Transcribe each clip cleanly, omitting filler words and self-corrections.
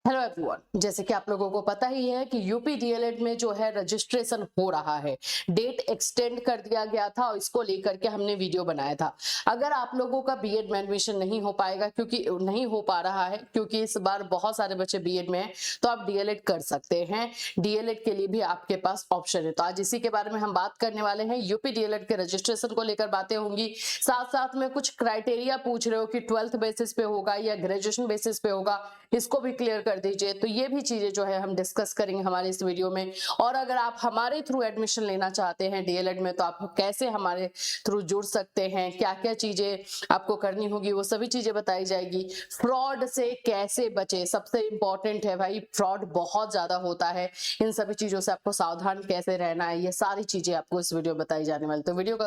Hello everyone, जैसे कि आप लोगों को पता ही है कि यूपी डीएलएड में जो है रजिस्ट्रेशन हो रहा है। डेट एक्सटेंड कर दिया गया था और इसको लेकर के हमने वीडियो बनाया था। अगर आप लोगों का बीएड में एडमिशन नहीं हो पाएगा, क्योंकि नहीं हो पा रहा है, क्योंकि इस बार बहुत सारे बच्चे बीएड में हैं, तो आप डीएलएड कर सकते हैं। डीएलएड के लिए भी आपके पास ऑप्शन है। तो आज इसी के बारे में हम बात करने वाले हैं। यूपी डीएलएड के रजिस्ट्रेशन को लेकर बातें होंगी, साथ साथ में कुछ क्राइटेरिया पूछ रहे हो कि 12th बेसिस पे होगा या ग्रेजुएशन बेसिस पे होगा, इसको भी क्लियर कर दीजिए। तो ये भी चीजें जो है हम डिस्कस करेंगे हमारे इस वीडियो में। और अगर आप हमारे थ्रू एडमिशन लेना चाहते हैं डीएलएड में, तो आप कैसे हमारे थ्रू जुड़ सकते हैं, क्या क्या चीजें आपको करनी होगी, वो सभी चीजें बताई जाएगी। फ्रॉड से कैसे बचे, सबसे इंपॉर्टेंट है भाई, फ्रॉड बहुत ज्यादा होता है। इन सभी चीजों से आपको सावधान कैसे रहना है, ये सारी चीजें आपको इस वीडियो में बताई जाने वाली। तो वीडियो को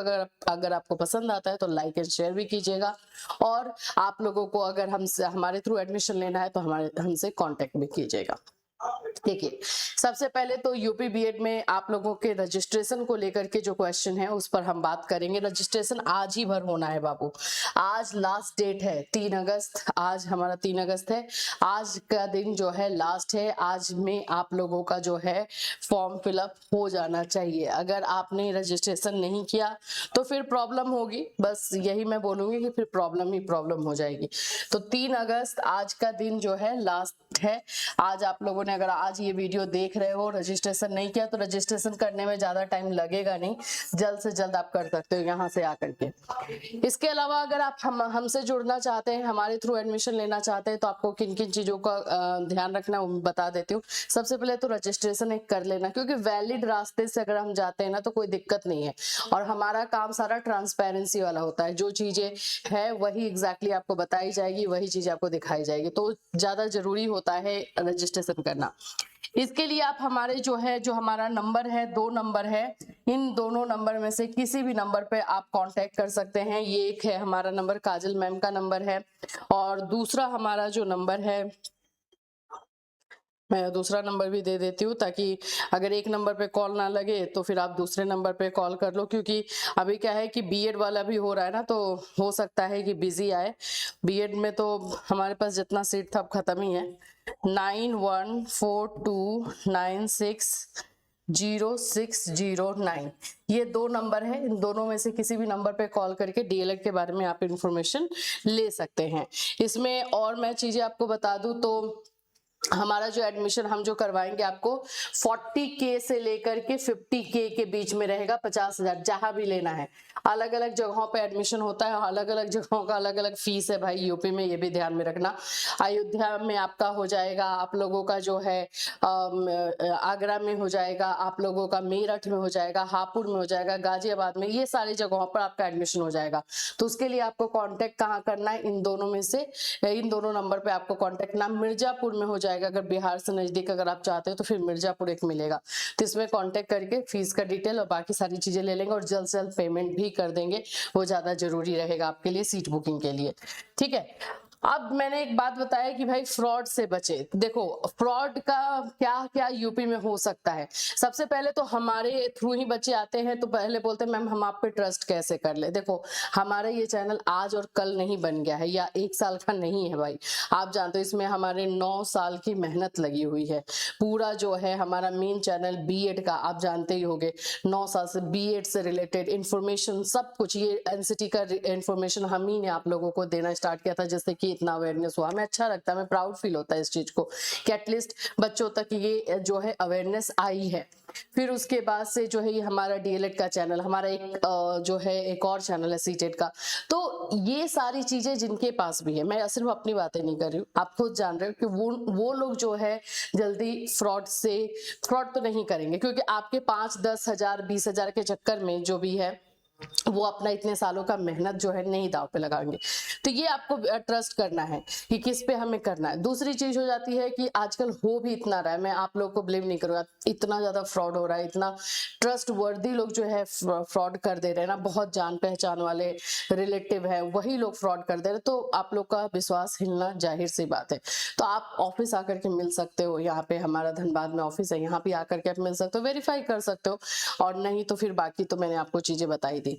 अगर आपको पसंद आता है तो लाइक एंड शेयर भी कीजिएगा। और आप लोगों को अगर हमसे हमारे थ्रू एडमिशन लेना है तो हमसे कांटेक्ट भी कीजिएगा। देखिए, सबसे पहले तो यूपी बीएड में आप लोगों के रजिस्ट्रेशन को लेकर के जो क्वेश्चन है उस पर हम बात करेंगे। रजिस्ट्रेशन आज ही भर होना है बाबू। आज लास्ट डेट है 3 अगस्त। आज हमारा 3 अगस्त है। आज का दिन जो है लास्ट है। आज में आप लोगों का जो है फॉर्म फिलअप हो जाना चाहिए। अगर आपने रजिस्ट्रेशन नहीं किया तो फिर प्रॉब्लम होगी, बस यही मैं बोलूंगी कि फिर प्रॉब्लम ही प्रॉब्लम हो जाएगी। तो 3 अगस्त आज का दिन जो है लास्ट है। आज आप लोगों ने अगर आज ये वीडियो देख रहे हो, रजिस्ट्रेशन नहीं किया, तो रजिस्ट्रेशन करने में ज्यादा टाइम लगेगा नहीं, जल्द से जल्द आप कर सकते हो यहाँ से आकर के। इसके अलावा अगर आप हमसे जुड़ना चाहते हैं, हमारे थ्रू एडमिशन लेना चाहते हैं, तो आपको किन किन चीजों का ध्यान रखना है वो बता देती हूँ। सबसे पहले तो रजिस्ट्रेशन एक कर लेना, क्योंकि वैलिड रास्ते से अगर हम जाते हैं ना तो कोई दिक्कत नहीं है। और हमारा काम सारा ट्रांसपेरेंसी वाला होता है। जो चीजें है वही एग्जैक्टली आपको बताई जाएगी, वही चीज आपको दिखाई जाएगी। तो ज्यादा जरूरी होता है रजिस्ट्रेशन करना। इसके लिए आप हमारे जो हमारा नंबर है, 2 नंबर है, इन दोनों नंबर में से किसी भी नंबर पे आप कांटेक्ट कर सकते हैं। ये एक है हमारा नंबर, काजल मैम का नंबर है। और दूसरा हमारा जो नंबर है, मैं दूसरा नंबर भी दे देती हूँ, ताकि अगर एक नंबर पे कॉल ना लगे तो फिर आप दूसरे नंबर पे कॉल कर लो। क्योंकि अभी क्या है कि बीएड वाला भी हो रहा है ना, तो हो सकता है कि बिजी आए। बीएड में तो हमारे पास जितना सीट था अब खत्म ही है। 9142960609, ये 2 नंबर है। इन दोनों में से किसी भी नंबर पे कॉल करके डीएलएड के बारे में आप इंफॉर्मेशन ले सकते हैं। इसमें और मैं चीजें आपको बता दूं तो हमारा जो एडमिशन हम जो करवाएंगे आपको 40K से लेकर के 50K के बीच में रहेगा। 50,000 जहां भी लेना है। अलग अलग जगहों पे एडमिशन होता है, अलग अलग जगहों का अलग अलग फीस है भाई। यूपी में ये भी ध्यान में रखना। अयोध्या में आपका हो जाएगा, आप लोगों का जो है आगरा में हो जाएगा, आप लोगों का मेरठ में हो जाएगा, हापुड़ में हो जाएगा, गाजियाबाद में, ये सारी जगहों पर आपका एडमिशन हो जाएगा। तो उसके लिए आपको कॉन्टेक्ट कहाँ करना है, इन दोनों में से इन दोनों नंबर पे आपको कॉन्टेक्ट करना। मिर्जापुर में हो जाएगा, अगर बिहार से नजदीक अगर आप चाहते हो तो फिर मिर्जापुर एक मिलेगा। तो इसमें कांटेक्ट करके फीस का डिटेल और बाकी सारी चीजें ले लेंगे, और जल्द से जल्द पेमेंट भी कर देंगे। वो ज्यादा जरूरी रहेगा आपके लिए सीट बुकिंग के लिए। ठीक है। अब मैंने एक बात बताया कि भाई फ्रॉड से बचे। देखो, फ्रॉड का क्या क्या यूपी में हो सकता है। सबसे पहले तो हमारे थ्रू ही बच्चे आते हैं, तो पहले बोलते हैं मैम हम आप पे ट्रस्ट कैसे कर ले। देखो, हमारा ये चैनल आज और कल नहीं बन गया है, या 1 साल का नहीं है भाई। आप जानते हो इसमें हमारे 9 साल की मेहनत लगी हुई है। पूरा जो है हमारा मेन चैनल बीएड का, आप जानते ही होंगे, 9 साल से बीएड से रिलेटेड इंफॉर्मेशन सब कुछ, ये एनसीटी का इंफॉर्मेशन हम ही ने आप लोगों को देना स्टार्ट किया था, जिससे कि इतना अवेयरनेस हुआ। हमें अच्छा लगता है, हमें प्राउड फील होता है इस चीज को कि एटलीस्ट बच्चों तक ये जो है अवेयरनेस आई है। फिर उसके बाद से जो है ये हमारा डीएलएड का चैनल, हमारा एक जो है एक और चैनल है सीटेट का। तो ये सारी चीजें जिनके पास भी है, मैं सिर्फ अपनी बातें नहीं कर रही हूँ, आप खुद जान रहे हो कि वो लोग जो है जल्दी फ्रॉड तो नहीं करेंगे, क्योंकि आपके 5-10 हजार 20 हजार के चक्कर में जो भी है वो अपना इतने सालों का मेहनत जो है नहीं दाव पे लगाएंगे। तो ये आपको ट्रस्ट करना है कि किस पे हमें करना है। दूसरी चीज हो जाती है कि आजकल हो भी इतना रहा है, मैं आप लोग को ब्लेम नहीं करूंगा, इतना ज्यादा फ्रॉड हो रहा है, इतना ट्रस्ट वर्दी लोग जो है फ्रॉड कर दे रहे हैं ना, बहुत जान पहचान वाले रिलेटिव है वही लोग फ्रॉड कर दे रहे, तो आप लोग का विश्वास हिलना जाहिर सी बात है। तो आप ऑफिस आकर के मिल सकते हो, यहाँ पे हमारा धनबाद में ऑफिस है, यहाँ पे आकर के आप मिल सकते हो, वेरीफाई कर सकते हो। और नहीं तो फिर बाकी तो मैंने आपको चीजें बताई थी।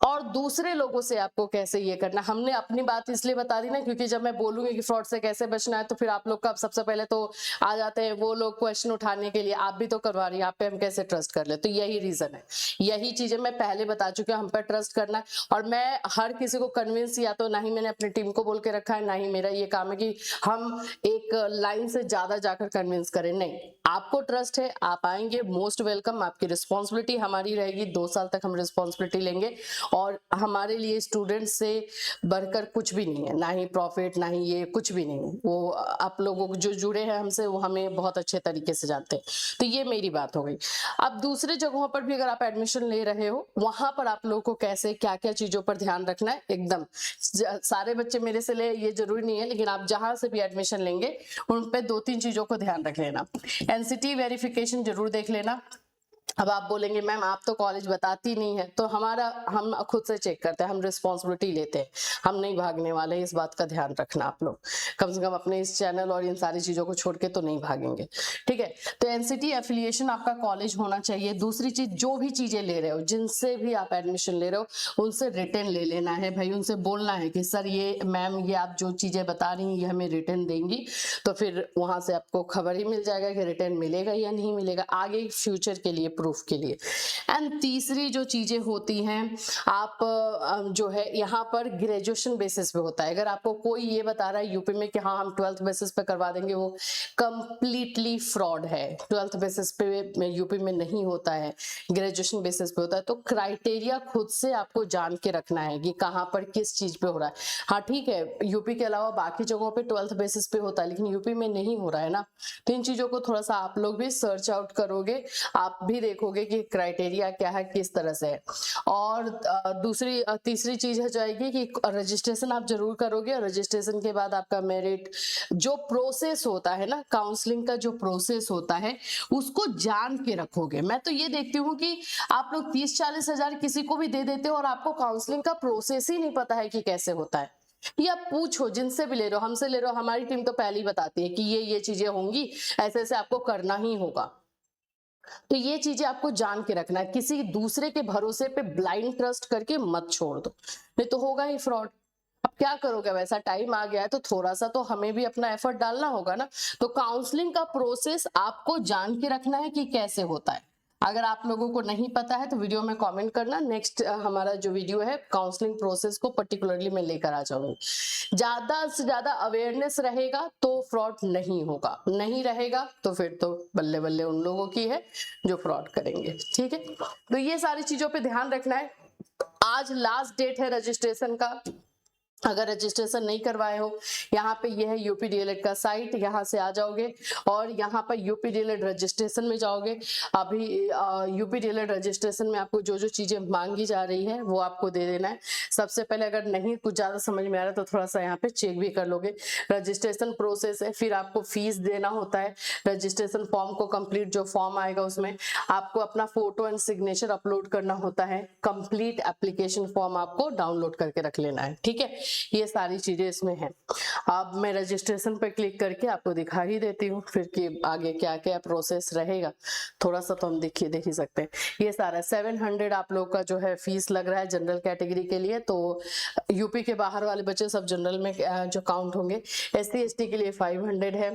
और दूसरे लोगों से आपको कैसे ये करना। हमने अपनी बात इसलिए बता दी ना, क्योंकि जब मैं बोलूंगी कि फ्रॉड से कैसे बचना है तो फिर आप लोग का सबसे पहले तो आ जाते हैं वो लोग क्वेश्चन उठाने के लिए, आप भी तो करवा रही हैं, आप पे हम कैसे ट्रस्ट कर ले। तो यही रीजन है, यही चीजें मैं पहले बता चुकी हूँ, हम पर ट्रस्ट करना है। और मैं हर किसी को कन्विंस, या तो ना ही मैंने अपनी टीम को बोल के रखा है, ना ही मेरा ये काम है कि हम एक लाइन से ज्यादा जाकर कन्विंस करें। नहीं, आपको ट्रस्ट है, आप आएंगे, मोस्ट वेलकम। आपकी रिस्पॉन्सिबिलिटी हमारी रहेगी, 2 साल तक हम रिस्पॉन्सिबिलिटी लेंगे। और हमारे लिए स्टूडेंट्स से बढ़कर कुछ भी नहीं है, ना ही प्रॉफिट, ना ही ये कुछ भी नहीं है। वो आप लोगों को जो जुड़े हैं हमसे, वो हमें बहुत अच्छे तरीके से जानते हैं। तो ये मेरी बात हो गई। अब दूसरे जगहों पर भी अगर आप एडमिशन ले रहे हो, वहां पर आप लोगों को कैसे क्या क्या चीजों पर ध्यान रखना है। एकदम सारे बच्चे मेरे से ले ये जरूरी नहीं है, लेकिन आप जहां से भी एडमिशन लेंगे उन पे 2-3 चीजों को ध्यान रख लेना। एनसीटी वेरिफिकेशन जरूर देख लेना। अब आप बोलेंगे मैम आप तो कॉलेज बताती नहीं है, तो हम खुद से चेक करते हैं, हम रिस्पॉन्सिबिलिटी लेते हैं, हम नहीं भागने वाले। इस बात का ध्यान रखना आप लोग, कम से कम अपने इस चैनल और इन सारी चीजों को छोड़ के तो नहीं भागेंगे, ठीक है। तो एनसीटी एफिलिएशन आपका कॉलेज होना चाहिए। दूसरी चीज, जो भी चीजें ले रहे हो, जिनसे भी आप एडमिशन ले रहे हो, उनसे रिटर्न ले लेना है भाई। उनसे बोलना है कि सर ये मैम ये आप जो चीजें बता रही हैं ये हमें रिटर्न देंगी, तो फिर वहां से आपको खबर ही मिल जाएगा कि रिटर्न मिलेगा या नहीं मिलेगा, आगे फ्यूचर के लिए, प्रूफ के लिए। एंड तीसरी जो चीजें होती हैं, आप जो है यहाँ पर ग्रेजुएशन बेसिस पे होता है। अगर आपको कोई ये बता रहा है यूपी में कि हाँ हम 12th बेसिस पे करवा देंगे, वो कंप्लीटली फ्रॉड है। 12th बेसिस पे यूपी में नहीं होता है, ग्रेजुएशन बेसिस पे होता है। तो क्राइटेरिया खुद से आपको जान के रखना है कि कहाँ पर किस चीज पे हो रहा है। हाँ ठीक है, यूपी के अलावा बाकी जगहों पे 12th बेसिस पे होता है, लेकिन यूपी में नहीं हो रहा है ना। तो इन चीजों को थोड़ा सा आप लोग भी सर्च आउट करोगे, आप भी देखोगे कि क्राइटेरिया क्या है, किस तरह से है। और तीसरी चीज है जाएगी कि रजिस्ट्रेशन आप जरूर करोगे, और रजिस्ट्रेशन के बाद आपका मेरिट, जो प्रोसेस होता है ना, काउंसलिंग का जो प्रोसेस होता है, उसको जान के रखोगे। मैं तो ये देखती हूँ कि आप लोग 30-40 हजार किसी को भी दे देते हो और आपको काउंसलिंग का प्रोसेस ही नहीं पता है कि कैसे होता है। ये आप पूछो, जिनसे भी ले रहे हो, हमसे ले रहे हो, हमारी टीम तो पहले ही बताती है कि ये चीजें होंगी, ऐसे ऐसे आपको करना ही होगा। तो ये चीजें आपको जान के रखना है, किसी दूसरे के भरोसे पे ब्लाइंड ट्रस्ट करके मत छोड़ दो, नहीं तो होगा ही फ्रॉड। अब क्या करोगे, वैसा टाइम आ गया है तो थोड़ा सा तो हमें भी अपना एफर्ट डालना होगा ना। तो काउंसलिंग का प्रोसेस आपको जान के रखना है कि कैसे होता है। अगर आप लोगों को नहीं पता है तो वीडियो में कमेंट करना, नेक्स्ट हमारा जो वीडियो है काउंसलिंग प्रोसेस को पर्टिकुलरली मैं लेकर आ जाऊंगी। ज्यादा से ज्यादा अवेयरनेस रहेगा तो फ्रॉड नहीं होगा, नहीं रहेगा तो फिर तो बल्ले बल्ले उन लोगों की है जो फ्रॉड करेंगे, ठीक है। तो ये सारी चीजों पे ध्यान रखना है। आज लास्ट डेट है रजिस्ट्रेशन का। अगर रजिस्ट्रेशन नहीं करवाए हो, यहाँ पे ये है यूपी डीएलएड का साइट, यहाँ से आ जाओगे और यहाँ पर यूपी डीएलएड रजिस्ट्रेशन में जाओगे। अभी यूपी डीएलएड रजिस्ट्रेशन में आपको जो जो चीजें मांगी जा रही है वो आपको दे देना है। सबसे पहले अगर नहीं कुछ ज्यादा समझ में आ रहा तो थोड़ा सा यहाँ पे चेक भी कर लोगे। रजिस्ट्रेशन प्रोसेस है, फिर आपको फीस देना होता है। रजिस्ट्रेशन फॉर्म को कंप्लीट, जो फॉर्म आएगा उसमें आपको अपना फोटो एंड सिग्नेचर अपलोड करना होता है। कंप्लीट एप्लीकेशन फॉर्म आपको डाउनलोड करके रख लेना है, ठीक है। ये सारी चीजें इसमें हैं। अब मैं रजिस्ट्रेशन पे क्लिक करके आपको दिखा ही देती हूँ फिर कि आगे क्या क्या प्रोसेस रहेगा। थोड़ा सा तो हम देख ही सकते हैं। ये सारा 700 आप लोग का जो है फीस लग रहा है जनरल कैटेगरी के लिए। तो यूपी के बाहर वाले बच्चे सब जनरल में जो काउंट होंगे। SC ST के लिए 500 है,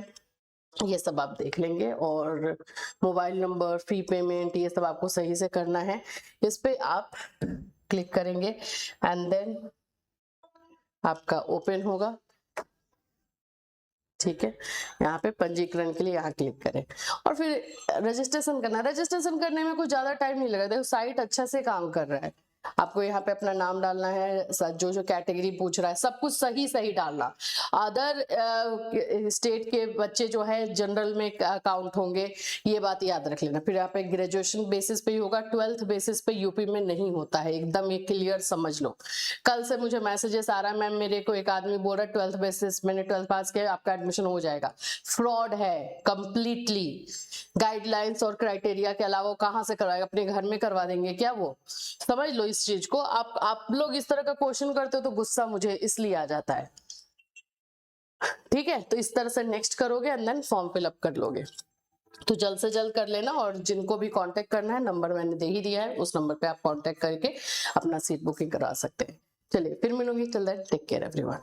ये सब आप देख लेंगे। और मोबाइल नंबर, फी पेमेंट, ये सब आपको सही से करना है। इस पे आप क्लिक करेंगे एंड देन आपका ओपन होगा, ठीक है। यहाँ पे पंजीकरण के लिए यहाँ क्लिक करें और फिर रजिस्ट्रेशन करना। रजिस्ट्रेशन करने में कुछ ज्यादा टाइम नहीं लगा, देखो साइट अच्छा से काम कर रहा है। आपको यहाँ पे अपना नाम डालना है, जो जो कैटेगरी पूछ रहा है सब कुछ सही सही डालना। अदर स्टेट के बच्चे जो है जनरल में काउंट होंगे, ये बात याद रख लेना। फिर यहाँ पे ग्रेजुएशन बेसिस पे ही होगा, 12th बेसिस पे यूपी में नहीं होता है, एकदम ये क्लियर समझ लो। कल से मुझे मैसेजेस आ रहा है, मैम मेरे को एक आदमी बोल रहा है 12th बेसिस, मैंने 12th पास किया, आपका एडमिशन हो जाएगा। फ्रॉड है कंप्लीटली। गाइडलाइंस और क्राइटेरिया के अलावा कहाँ से करवाएगा, अपने घर में करवा देंगे क्या वो? समझ लो इस चीज को। आप लोग इस तरह का क्वेश्चन करते हो तो गुस्सा मुझे इसलिए आ जाता है, ठीक है। तो इस तरह से नेक्स्ट करोगे एंड देन फॉर्म फिलअप कर लोगे। तो जल्द से जल्द कर लेना, और जिनको भी कांटेक्ट करना है नंबर मैंने दे ही दिया है, उस नंबर पे आप कांटेक्ट करके अपना सीट बुकिंग करा सकते हैं। चलिए फिर मिलूंगी, till then take care everyone.